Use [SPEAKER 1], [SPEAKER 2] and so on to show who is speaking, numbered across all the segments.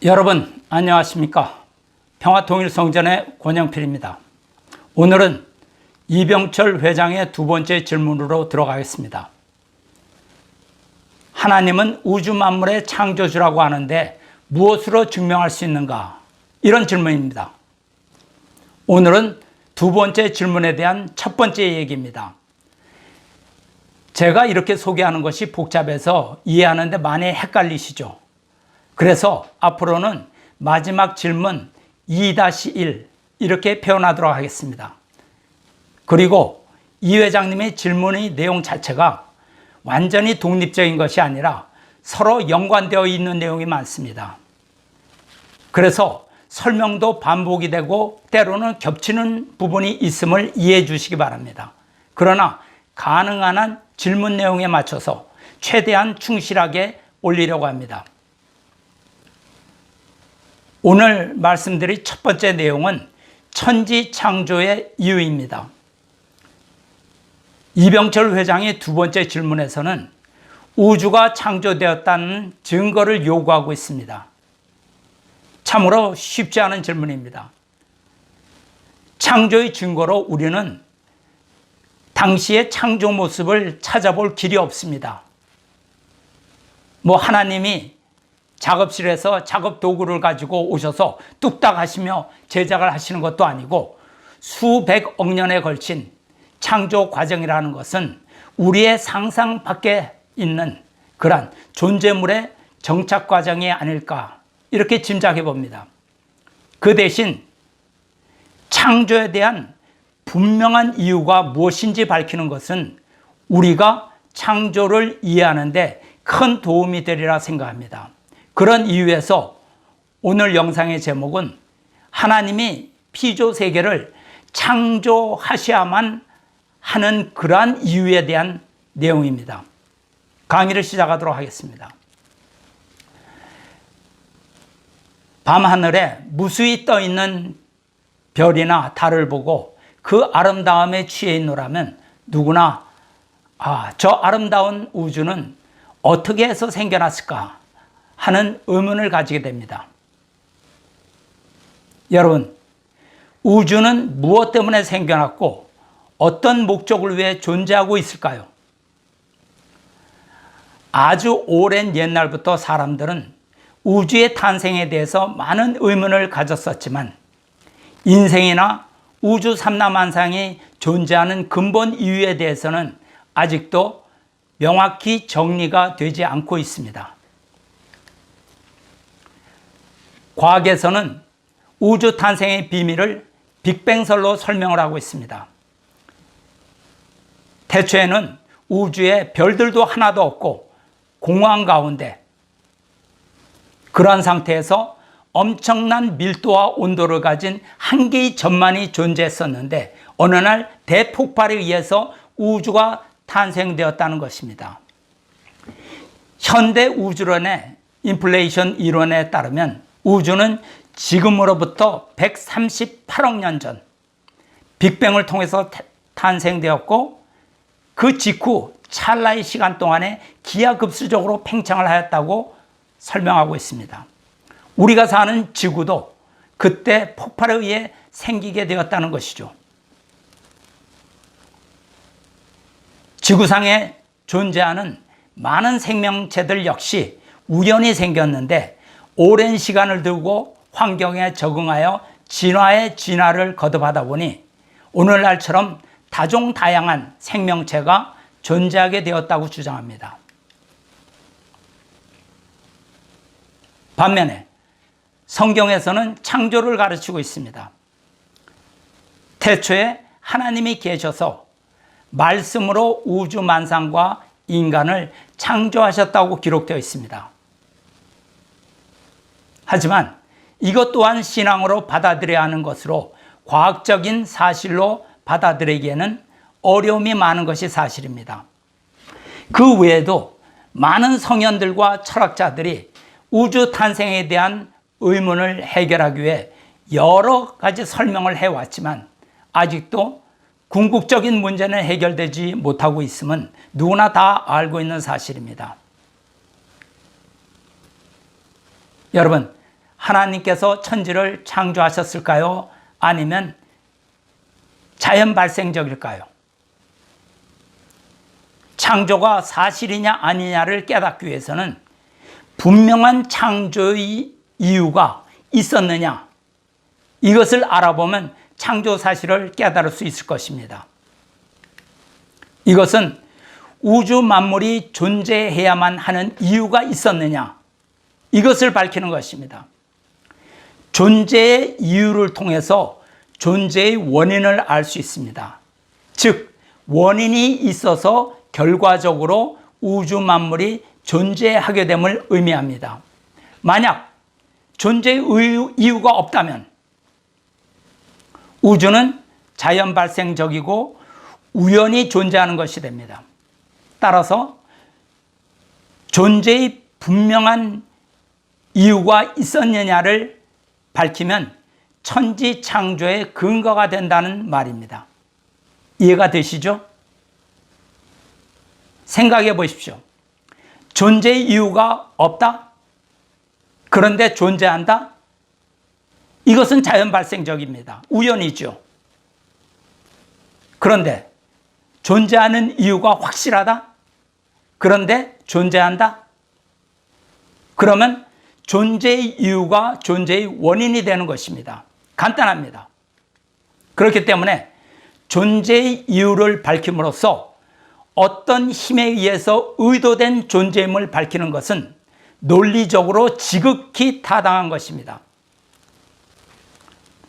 [SPEAKER 1] 여러분 안녕하십니까? 평화통일성전의 권영필입니다. 오늘은 이병철 회장의 두 번째 질문으로 들어가겠습니다. 하나님은 우주 만물의 창조주라고 하는데 무엇으로 증명할 수 있는가? 이런 질문입니다. 오늘은 두 번째 질문에 대한 첫 번째 얘기입니다. 제가 이렇게 소개하는 것이 복잡해서 이해하는데 많이 헷갈리시죠? 그래서 앞으로는 마지막 질문 2-1 이렇게 표현하도록 하겠습니다. 그리고 이 회장님의 질문의 내용 자체가 완전히 독립적인 것이 아니라 서로 연관되어 있는 내용이 많습니다. 그래서 설명도 반복이 되고 때로는 겹치는 부분이 있음을 이해해 주시기 바랍니다. 그러나 가능한 한 질문 내용에 맞춰서 최대한 충실하게 올리려고 합니다. 오늘 말씀드릴 첫 번째 내용은 천지 창조의 이유입니다. 이병철 회장의 두 번째 질문에서는 우주가 창조되었다는 증거를 요구하고 있습니다. 참으로 쉽지 않은 질문입니다. 창조의 증거로 우리는 당시의 창조 모습을 찾아볼 길이 없습니다. 하나님이 작업실에서 작업 도구를 가지고 오셔서 뚝딱 하시며 제작을 하시는 것도 아니고 수백억 년에 걸친 창조 과정이라는 것은 우리의 상상 밖에 있는 그러한 존재물의 정착 과정이 아닐까 이렇게 짐작해 봅니다. 그 대신 창조에 대한 분명한 이유가 무엇인지 밝히는 것은 우리가 창조를 이해하는 데 큰 도움이 되리라 생각합니다. 그런 이유에서 오늘 영상의 제목은 하나님이 피조 세계를 창조하셔야만 하는 그러한 이유에 대한 내용입니다. 강의를 시작하도록 하겠습니다. 밤하늘에 무수히 떠 있는 별이나 달을 보고 그 아름다움에 취해 있노라면 누구나 저 아름다운 우주는 어떻게 해서 생겨났을까 하는 의문을 가지게 됩니다. 여러분, 우주는 무엇 때문에 생겨났고 어떤 목적을 위해 존재하고 있을까요? 아주 오랜 옛날부터 사람들은 우주의 탄생에 대해서 많은 의문을 가졌었지만 인생이나 우주 삼라만상이 존재하는 근본 이유에 대해서는 아직도 명확히 정리가 되지 않고 있습니다. 과학에서는 우주 탄생의 비밀을 빅뱅설로 설명을 하고 있습니다. 태초에는 우주에 별들도 하나도 없고 공허한 가운데 그러한 상태에서 엄청난 밀도와 온도를 가진 한 개의 점만이 존재했었는데 어느 날 대폭발에 의해서 우주가 탄생되었다는 것입니다. 현대 우주론의 인플레이션 이론에 따르면 우주는 지금으로부터 138억 년 전 빅뱅을 통해서 탄생되었고 그 직후 찰나의 시간 동안에 기하급수적으로 팽창을 하였다고 설명하고 있습니다. 우리가 사는 지구도 그때 폭발에 의해 생기게 되었다는 것이죠. 지구상에 존재하는 많은 생명체들 역시 우연히 생겼는데 오랜 시간을 두고 환경에 적응하여 진화의 진화를 거듭하다 보니 오늘날처럼 다종다양한 생명체가 존재하게 되었다고 주장합니다. 반면에 성경에서는 창조를 가르치고 있습니다. 태초에 하나님이 계셔서 말씀으로 우주 만상과 인간을 창조하셨다고 기록되어 있습니다. 하지만 이것 또한 신앙으로 받아들여야 하는 것으로 과학적인 사실로 받아들이기에는 어려움이 많은 것이 사실입니다. 그 외에도 많은 성현들과 철학자들이 우주 탄생에 대한 의문을 해결하기 위해 여러 가지 설명을 해왔지만 아직도 궁극적인 문제는 해결되지 못하고 있음은 누구나 다 알고 있는 사실입니다. 여러분, 하나님께서 천지를 창조하셨을까요? 아니면 자연 발생적일까요? 창조가 사실이냐 아니냐를 깨닫기 위해서는 분명한 창조의 이유가 있었느냐, 이것을 알아보면 창조 사실을 깨달을 수 있을 것입니다. 이것은 우주 만물이 존재해야만 하는 이유가 있었느냐, 이것을 밝히는 것입니다. 존재의 이유를 통해서 존재의 원인을 알 수 있습니다. 즉, 원인이 있어서 결과적으로 우주 만물이 존재하게 됨을 의미합니다. 만약 존재의 이유가 없다면 우주는 자연 발생적이고 우연히 존재하는 것이 됩니다. 따라서 존재의 분명한 이유가 있었느냐를 밝히면 천지 창조의 근거가 된다는 말입니다. 이해가 되시죠? 생각해 보십시오. 존재의 이유가 없다? 그런데 존재한다? 이것은 자연 발생적입니다. 우연이죠. 그런데 존재하는 이유가 확실하다? 그런데 존재한다? 그러면 존재의 이유가 존재의 원인이 되는 것입니다. 간단합니다. 그렇기 때문에 존재의 이유를 밝힘으로써 어떤 힘에 의해서 의도된 존재임을 밝히는 것은 논리적으로 지극히 타당한 것입니다.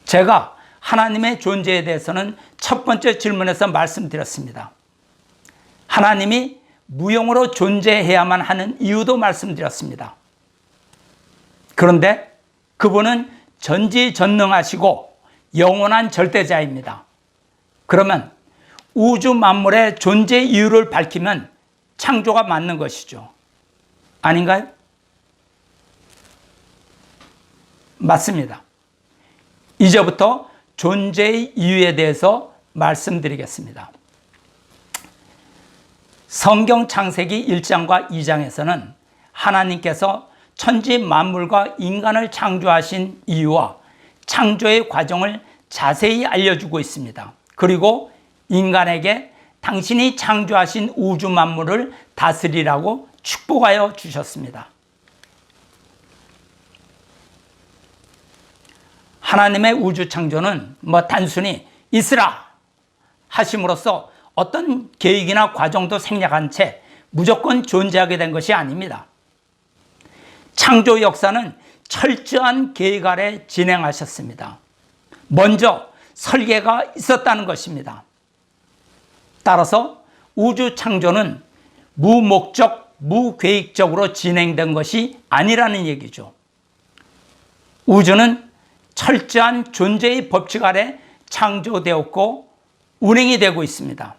[SPEAKER 1] 제가 하나님의 존재에 대해서는 첫 번째 질문에서 말씀드렸습니다. 하나님이 무용으로 존재해야만 하는 이유도 말씀드렸습니다. 그런데 그분은 전지전능하시고 영원한 절대자입니다. 그러면 우주 만물의 존재 이유를 밝히면 창조가 맞는 것이죠. 아닌가요? 맞습니다. 이제부터 존재의 이유에 대해서 말씀드리겠습니다. 성경 창세기 1장과 2장에서는 하나님께서 천지 만물과 인간을 창조하신 이유와 창조의 과정을 자세히 알려주고 있습니다. 그리고 인간에게 당신이 창조하신 우주 만물을 다스리라고 축복하여 주셨습니다. 하나님의 우주 창조는 단순히 있으라 하심으로써 어떤 계획이나 과정도 생략한 채 무조건 존재하게 된 것이 아닙니다. 창조 역사는 철저한 계획 아래 진행하셨습니다. 먼저 설계가 있었다는 것입니다. 따라서 우주 창조는 무목적, 무계획적으로 진행된 것이 아니라는 얘기죠. 우주는 철저한 존재의 법칙 아래 창조되었고 운행이 되고 있습니다.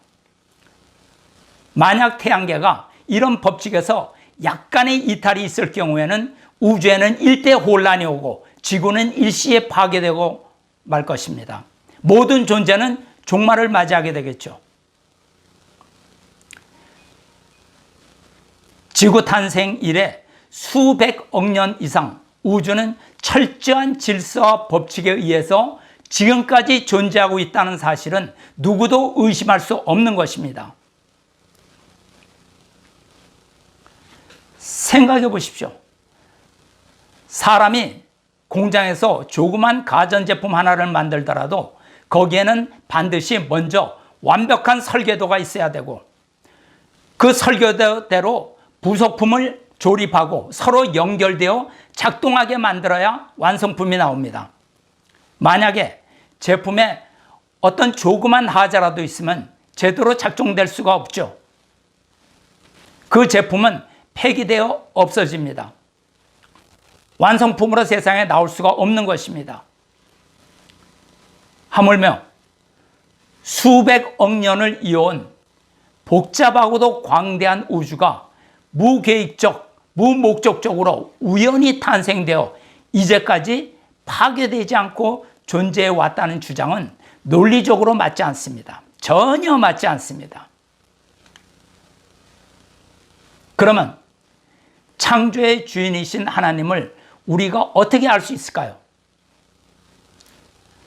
[SPEAKER 1] 만약 태양계가 이런 법칙에서 약간의 이탈이 있을 경우에는 우주에는 일대 혼란이 오고 지구는 일시에 파괴되고 말 것입니다. 모든 존재는 종말을 맞이하게 되겠죠. 지구 탄생 이래 수백억 년 이상 우주는 철저한 질서와 법칙에 의해서 지금까지 존재하고 있다는 사실은 누구도 의심할 수 없는 것입니다. 생각해 보십시오. 사람이 공장에서 조그만 가전제품 하나를 만들더라도 거기에는 반드시 먼저 완벽한 설계도가 있어야 되고 그 설계도대로 부속품을 조립하고 서로 연결되어 작동하게 만들어야 완성품이 나옵니다. 만약에 제품에 어떤 조그만 하자라도 있으면 제대로 작동될 수가 없죠. 그 제품은 폐기되어 없어집니다. 완성품으로 세상에 나올 수가 없는 것입니다. 하물며 수백억 년을 이어온 복잡하고도 광대한 우주가 무계획적, 무목적적으로 우연히 탄생되어 이제까지 파괴되지 않고 존재해 왔다는 주장은 논리적으로 맞지 않습니다. 전혀 맞지 않습니다. 그러면 창조의 주인이신 하나님을 우리가 어떻게 알 수 있을까요?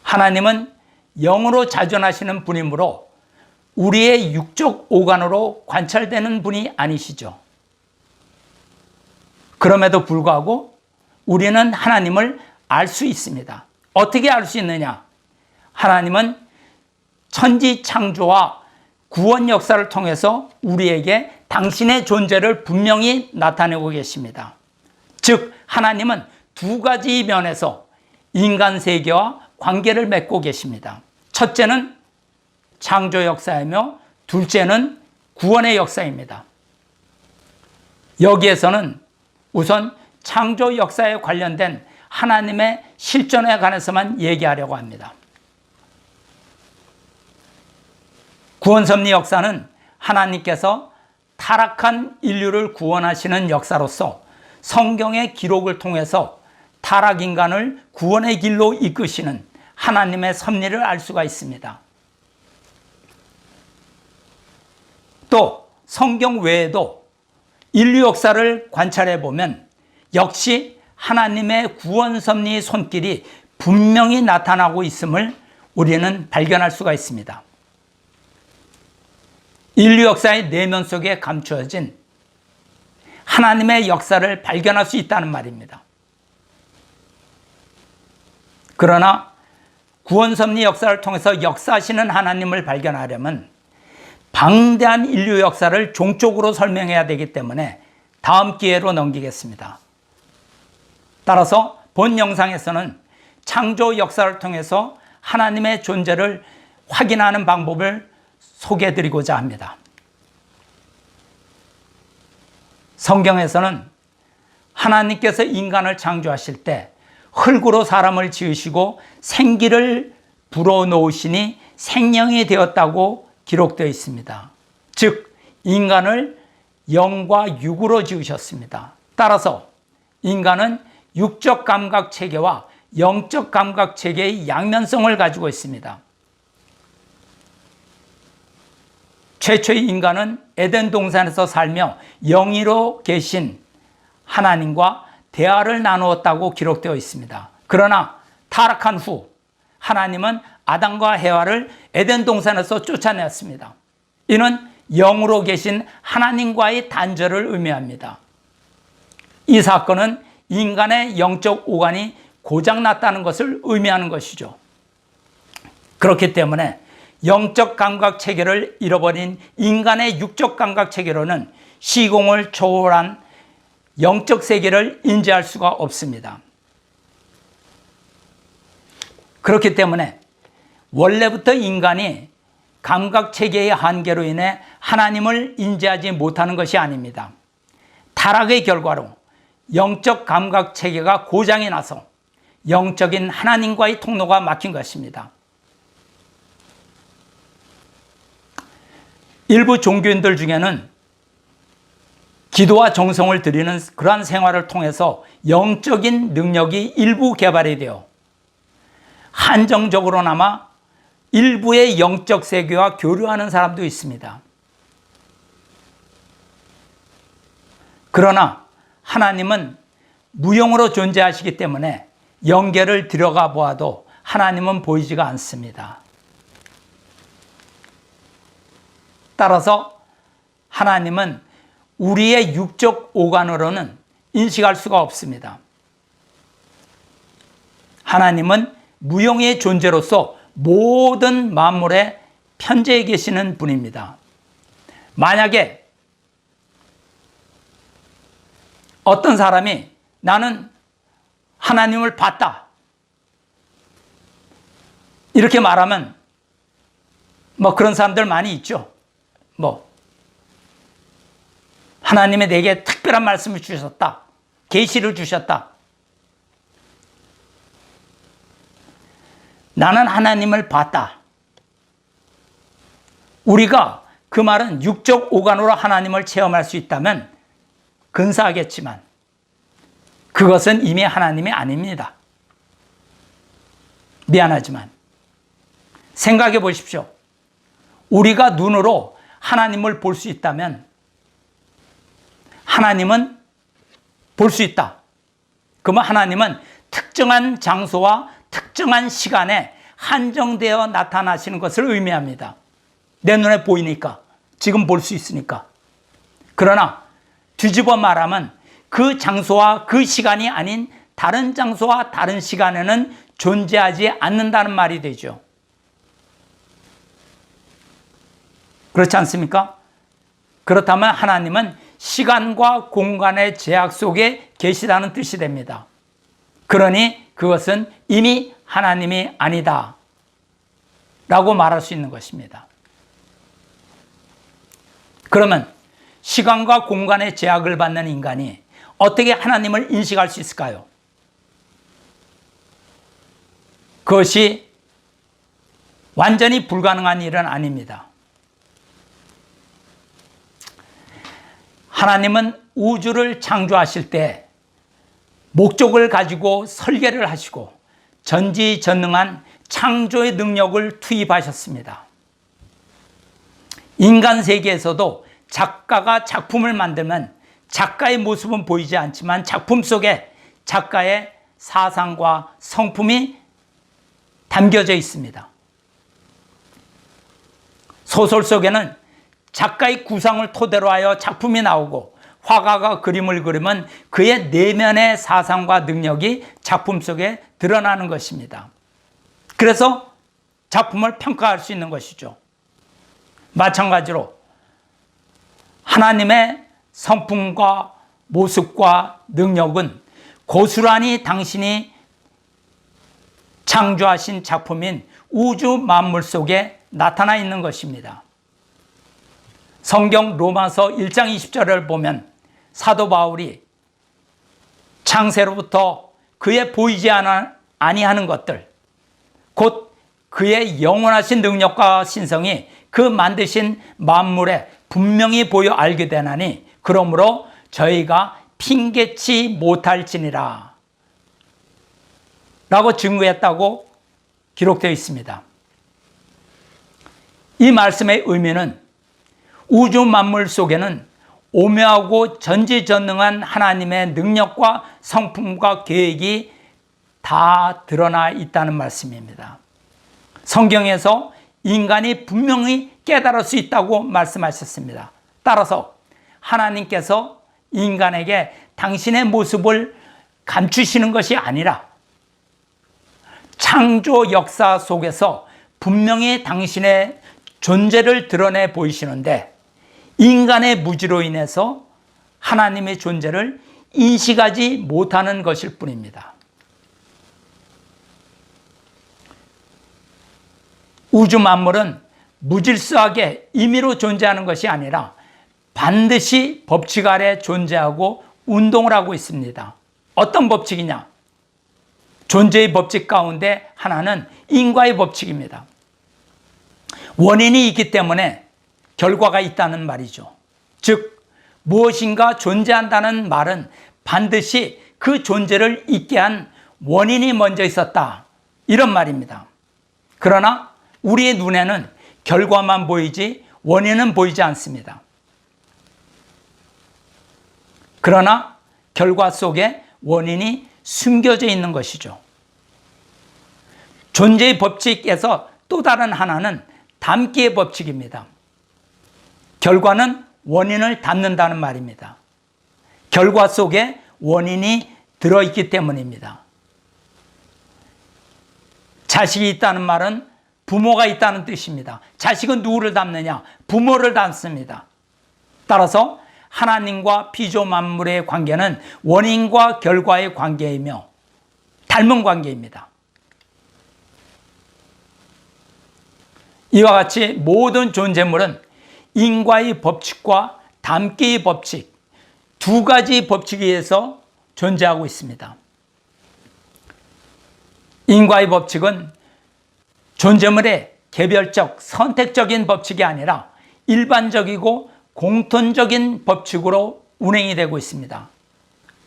[SPEAKER 1] 하나님은 영으로 자존하시는 분이므로 우리의 육적 오간으로 관찰되는 분이 아니시죠. 그럼에도 불구하고 우리는 하나님을 알 수 있습니다. 어떻게 알 수 있느냐? 하나님은 천지 창조와 구원 역사를 통해서 우리에게 당신의 존재를 분명히 나타내고 계십니다. 즉, 하나님은 두 가지 면에서 인간 세계와 관계를 맺고 계십니다. 첫째는 창조 역사이며 둘째는 구원의 역사입니다. 여기에서는 우선 창조 역사에 관련된 하나님의 실존에 관해서만 얘기하려고 합니다. 구원 섭리 역사는 하나님께서 타락한 인류를 구원하시는 역사로서 성경의 기록을 통해서 타락 인간을 구원의 길로 이끄시는 하나님의 섭리를 알 수가 있습니다. 또 성경 외에도 인류 역사를 관찰해 보면 역시 하나님의 구원 섭리의 손길이 분명히 나타나고 있음을 우리는 발견할 수가 있습니다. 인류 역사의 내면 속에 감추어진 하나님의 역사를 발견할 수 있다는 말입니다. 그러나 구원 섭리 역사를 통해서 역사하시는 하나님을 발견하려면 방대한 인류 역사를 종적으로 설명해야 되기 때문에 다음 기회로 넘기겠습니다. 따라서 본 영상에서는 창조 역사를 통해서 하나님의 존재를 확인하는 방법을 소개해드리고자 합니다. 성경에서는 하나님께서 인간을 창조하실 때 흙으로 사람을 지으시고 생기를 불어넣으시니 생명이 되었다고 기록되어 있습니다. 즉, 인간을 영과 육으로 지으셨습니다. 따라서 인간은 육적 감각 체계와 영적 감각 체계의 양면성을 가지고 있습니다. 최초의 인간은 에덴 동산에서 살며 영이로 계신 하나님과 대화를 나누었다고 기록되어 있습니다. 그러나 타락한 후 하나님은 아담과 해와를 에덴 동산에서 쫓아냈습니다. 이는 영으로 계신 하나님과의 단절을 의미합니다. 이 사건은 인간의 영적 오간이 고장났다는 것을 의미하는 것이죠. 그렇기 때문에 영적 감각 체계를 잃어버린 인간의 육적 감각 체계로는 시공을 초월한 영적 세계를 인지할 수가 없습니다. 그렇기 때문에 원래부터 인간이 감각 체계의 한계로 인해 하나님을 인지하지 못하는 것이 아닙니다. 타락의 결과로 영적 감각 체계가 고장이 나서 영적인 하나님과의 통로가 막힌 것입니다. 일부 종교인들 중에는 기도와 정성을 드리는 그러한 생활을 통해서 영적인 능력이 일부 개발이 되어 한정적으로나마 일부의 영적 세계와 교류하는 사람도 있습니다. 그러나 하나님은 무용으로 존재하시기 때문에 영계를 들어가 보아도 하나님은 보이지가 않습니다. 따라서 하나님은 우리의 육적 오간으로는 인식할 수가 없습니다. 하나님은 무용의 존재로서 모든 만물에 편재해 계시는 분입니다. 만약에 어떤 사람이 나는 하나님을 봤다 이렇게 말하면 그런 사람들 많이 있죠. 하나님이 내게 특별한 말씀을 주셨다. 계시를 주셨다. 나는 하나님을 봤다. 우리가 그 말은 육적 오간으로 하나님을 체험할 수 있다면 근사하겠지만 그것은 이미 하나님이 아닙니다. 미안하지만 생각해 보십시오. 우리가 눈으로 하나님을 볼 수 있다면 하나님은 볼 수 있다. 그러면 하나님은 특정한 장소와 특정한 시간에 한정되어 나타나시는 것을 의미합니다. 내 눈에 보이니까, 지금 볼 수 있으니까. 그러나 뒤집어 말하면 그 장소와 그 시간이 아닌 다른 장소와 다른 시간에는 존재하지 않는다는 말이 되죠. 그렇지 않습니까? 그렇다면 하나님은 시간과 공간의 제약 속에 계시다는 뜻이 됩니다. 그러니 그것은 이미 하나님이 아니다 라고 말할 수 있는 것입니다. 그러면 시간과 공간의 제약을 받는 인간이 어떻게 하나님을 인식할 수 있을까요? 그것이 완전히 불가능한 일은 아닙니다. 하나님은 우주를 창조하실 때 목적을 가지고 설계를 하시고 전지전능한 창조의 능력을 투입하셨습니다. 인간 세계에서도 작가가 작품을 만들면 작가의 모습은 보이지 않지만 작품 속에 작가의 사상과 성품이 담겨져 있습니다. 소설 속에는 작가의 구상을 토대로 하여 작품이 나오고 화가가 그림을 그리면 그의 내면의 사상과 능력이 작품 속에 드러나는 것입니다. 그래서 작품을 평가할 수 있는 것이죠. 마찬가지로 하나님의 성품과 모습과 능력은 고스란히 당신이 창조하신 작품인 우주 만물 속에 나타나 있는 것입니다. 성경 로마서 1장 20절을 보면 사도 바울이 창세로부터 그의 보이지 아니하는 것들, 곧 그의 영원하신 능력과 신성이 그 만드신 만물에 분명히 보여 알게 되나니 그러므로 저희가 핑계치 못할지니라 라고 증거했다고 기록되어 있습니다. 이 말씀의 의미는 우주 만물 속에는 오묘하고 전지전능한 하나님의 능력과 성품과 계획이 다 드러나 있다는 말씀입니다. 성경에서 인간이 분명히 깨달을 수 있다고 말씀하셨습니다. 따라서 하나님께서 인간에게 당신의 모습을 감추시는 것이 아니라 창조 역사 속에서 분명히 당신의 존재를 드러내 보이시는데 인간의 무지로 인해서 하나님의 존재를 인식하지 못하는 것일 뿐입니다. 우주 만물은 무질서하게 임의로 존재하는 것이 아니라 반드시 법칙 아래 존재하고 운동을 하고 있습니다. 어떤 법칙이냐? 존재의 법칙 가운데 하나는 인과의 법칙입니다. 원인이 있기 때문에 결과가 있다는 말이죠. 즉 무엇인가 존재한다는 말은 반드시 그 존재를 있게 한 원인이 먼저 있었다, 이런 말입니다. 그러나 우리의 눈에는 결과만 보이지 원인은 보이지 않습니다. 그러나 결과 속에 원인이 숨겨져 있는 것이죠. 존재의 법칙에서 또 다른 하나는 담기의 법칙입니다. 결과는 원인을 담는다는 말입니다. 결과 속에 원인이 들어있기 때문입니다. 자식이 있다는 말은 부모가 있다는 뜻입니다. 자식은 누구를 닮느냐? 부모를 닮습니다. 따라서 하나님과 피조 만물의 관계는 원인과 결과의 관계이며 닮은 관계입니다. 이와 같이 모든 존재물은 인과의 법칙과 닮기의 법칙, 두 가지 법칙에 의해서 존재하고 있습니다. 인과의 법칙은 존재물의 개별적, 선택적인 법칙이 아니라 일반적이고 공통적인 법칙으로 운행이 되고 있습니다.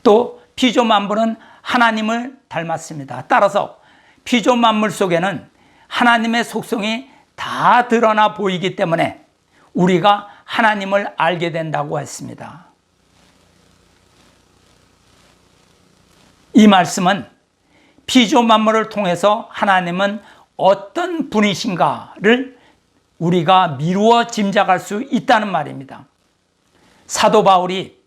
[SPEAKER 1] 또 피조 만물은 하나님을 닮았습니다. 따라서 피조 만물 속에는 하나님의 속성이 다 드러나 보이기 때문에 우리가 하나님을 알게 된다고 했습니다. 이 말씀은 피조 만물을 통해서 하나님은 어떤 분이신가를 우리가 미루어 짐작할 수 있다는 말입니다. 사도 바울이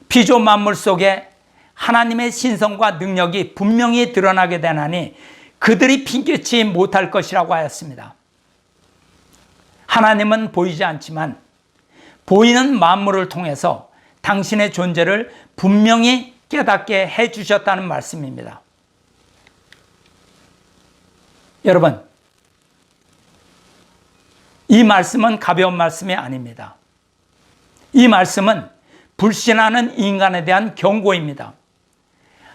[SPEAKER 1] 피조 만물 속에 하나님의 신성과 능력이 분명히 드러나게 되나니 그들이 핑계치 못할 것이라고 하였습니다. 하나님은 보이지 않지만 보이는 만물을 통해서 당신의 존재를 분명히 깨닫게 해주셨다는 말씀입니다. 여러분, 이 말씀은 가벼운 말씀이 아닙니다. 이 말씀은 불신하는 인간에 대한 경고입니다.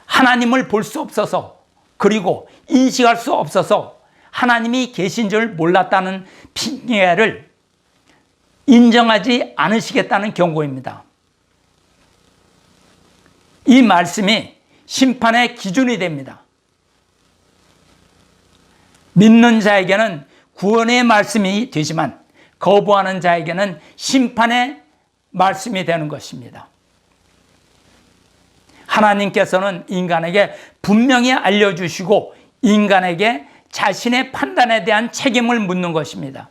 [SPEAKER 1] 하나님을 볼 수 없어서, 그리고 인식할 수 없어서 하나님이 계신 줄 몰랐다는 핑계를 인정하지 않으시겠다는 경고입니다. 이 말씀이 심판의 기준이 됩니다. 믿는 자에게는 구원의 말씀이 되지만 거부하는 자에게는 심판의 말씀이 되는 것입니다. 하나님께서는 인간에게 분명히 알려주시고 인간에게 자신의 판단에 대한 책임을 묻는 것입니다.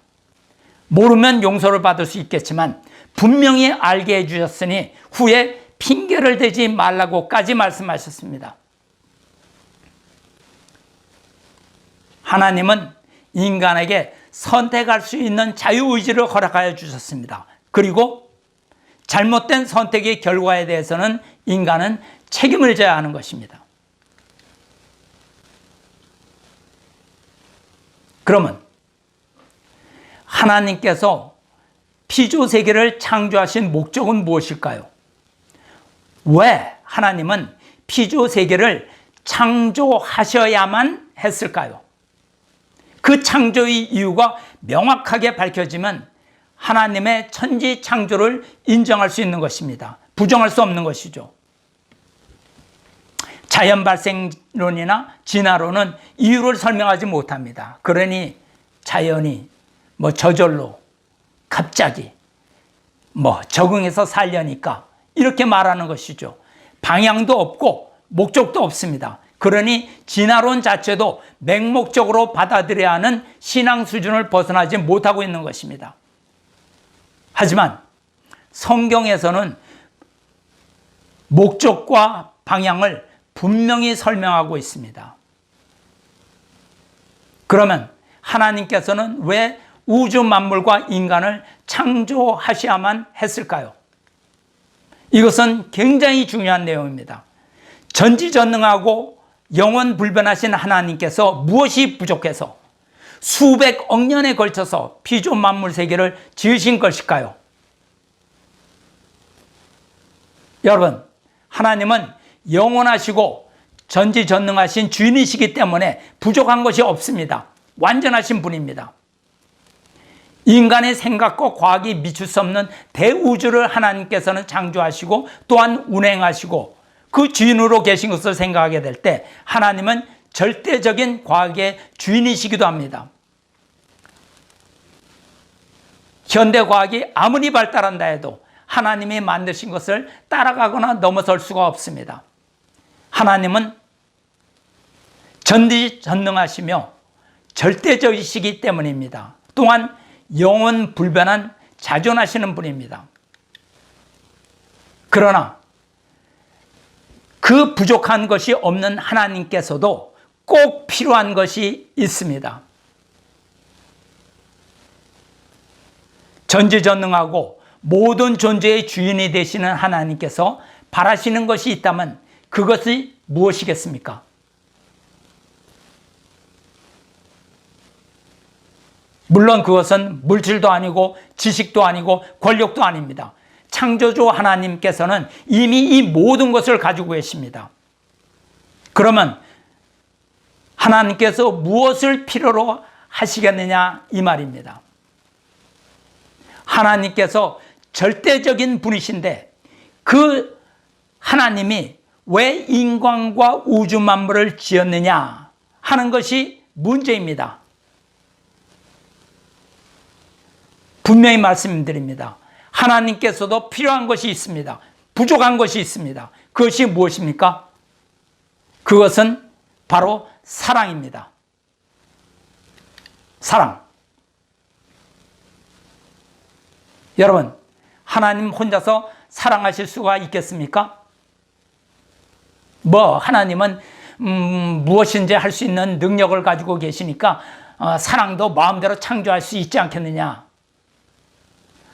[SPEAKER 1] 모르면 용서를 받을 수 있겠지만 분명히 알게 해주셨으니 후에 핑계를 대지 말라고까지 말씀하셨습니다. 하나님은 인간에게 선택할 수 있는 자유의지를 허락하여 주셨습니다. 그리고 잘못된 선택의 결과에 대해서는 인간은 책임을 져야 하는 것입니다. 그러면 하나님께서 피조세계를 창조하신 목적은 무엇일까요? 왜 하나님은 피조세계를 창조하셔야만 했을까요? 그 창조의 이유가 명확하게 밝혀지면 하나님의 천지 창조를 인정할 수 있는 것입니다. 부정할 수 없는 것이죠. 자연 발생론이나 진화론은 이유를 설명하지 못합니다. 그러니 자연이 저절로 갑자기 적응해서 살려니까 이렇게 말하는 것이죠. 방향도 없고 목적도 없습니다. 그러니 진화론 자체도 맹목적으로 받아들여야 하는 신앙 수준을 벗어나지 못하고 있는 것입니다. 하지만 성경에서는 목적과 방향을 분명히 설명하고 있습니다. 그러면 하나님께서는 왜 우주 만물과 인간을 창조하셔야만 했을까요? 이것은 굉장히 중요한 내용입니다. 전지전능하고 영원불변하신 하나님께서 무엇이 부족해서 수백억 년에 걸쳐서 피조 만물 세계를 지으신 것일까요? 여러분, 하나님은 영원하시고 전지전능하신 주인이시기 때문에 부족한 것이 없습니다. 완전하신 분입니다. 인간의 생각과 과학이 미칠 수 없는 대우주를 하나님께서는 창조하시고 또한 운행하시고 그 주인으로 계신 것을 생각하게 될 때 하나님은 절대적인 과학의 주인이시기도 합니다. 현대과학이 아무리 발달한다 해도 하나님이 만드신 것을 따라가거나 넘어설 수가 없습니다. 하나님은 전지전능하시며 절대적이시기 때문입니다. 또한 영원불변한 자존하시는 분입니다. 그러나 그 부족한 것이 없는 하나님께서도 꼭 필요한 것이 있습니다. 전지전능하고 모든 존재의 주인이 되시는 하나님께서 바라시는 것이 있다면 그것이 무엇이겠습니까? 물론 그것은 물질도 아니고 지식도 아니고 권력도 아닙니다. 창조주 하나님께서는 이미 이 모든 것을 가지고 계십니다. 그러면 하나님께서 무엇을 필요로 하시겠느냐 이 말입니다. 하나님께서 절대적인 분이신데 그 하나님이 왜 인간과 우주 만물을 지었느냐 하는 것이 문제입니다. 분명히 말씀드립니다. 하나님께서도 필요한 것이 있습니다. 부족한 것이 있습니다. 그것이 무엇입니까? 그것은 바로 사랑입니다. 사랑. 여러분, 하나님 혼자서 사랑하실 수가 있겠습니까? 하나님은 무엇인지 할 수 있는 능력을 가지고 계시니까 사랑도 마음대로 창조할 수 있지 않겠느냐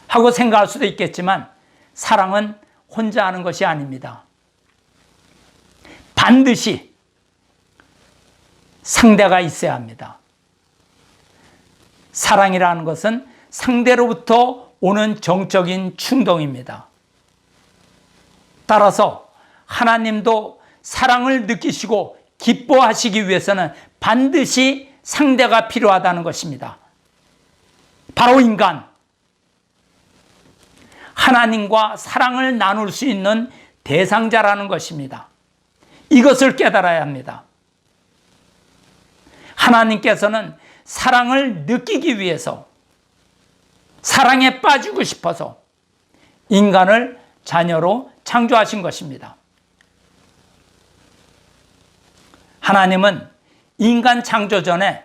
[SPEAKER 1] 하고 생각할 수도 있겠지만, 사랑은 혼자 하는 것이 아닙니다. 반드시 상대가 있어야 합니다. 사랑이라는 것은 상대로부터 오는 정적인 충동입니다. 따라서 하나님도 사랑을 느끼시고 기뻐하시기 위해서는 반드시 상대가 필요하다는 것입니다. 바로 인간. 하나님과 사랑을 나눌 수 있는 대상자라는 것입니다. 이것을 깨달아야 합니다. 하나님께서는 사랑을 느끼기 위해서, 사랑에 빠지고 싶어서 인간을 자녀로 창조하신 것입니다. 하나님은 인간 창조 전에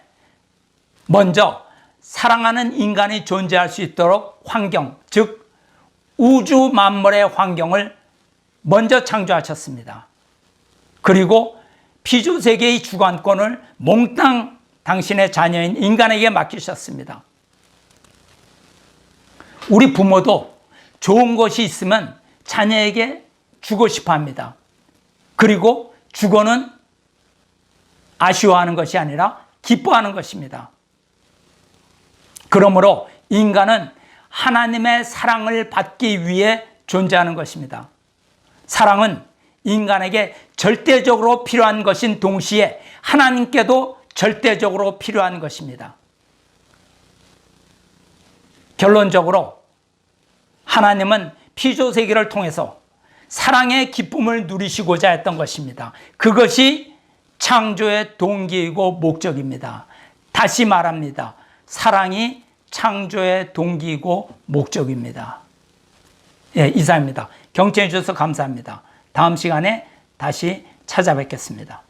[SPEAKER 1] 먼저 사랑하는 인간이 존재할 수 있도록 환경, 즉 우주 만물의 환경을 먼저 창조하셨습니다. 그리고 피조세계의 주관권을 몽땅 당신의 자녀인 인간에게 맡기셨습니다. 우리 부모도 좋은 것이 있으면 자녀에게 주고 싶어 합니다. 그리고 주고는 아쉬워하는 것이 아니라 기뻐하는 것입니다. 그러므로 인간은 하나님의 사랑을 받기 위해 존재하는 것입니다. 사랑은 인간에게 절대적으로 필요한 것인 동시에 하나님께도 절대적으로 필요한 것입니다. 결론적으로 하나님은 피조세계를 통해서 사랑의 기쁨을 누리시고자 했던 것입니다. 그것이 창조의 동기이고 목적입니다. 다시 말합니다. 사랑이 창조의 동기이고 목적입니다. 이상입니다. 경청해 주셔서 감사합니다. 다음 시간에 다시 찾아뵙겠습니다.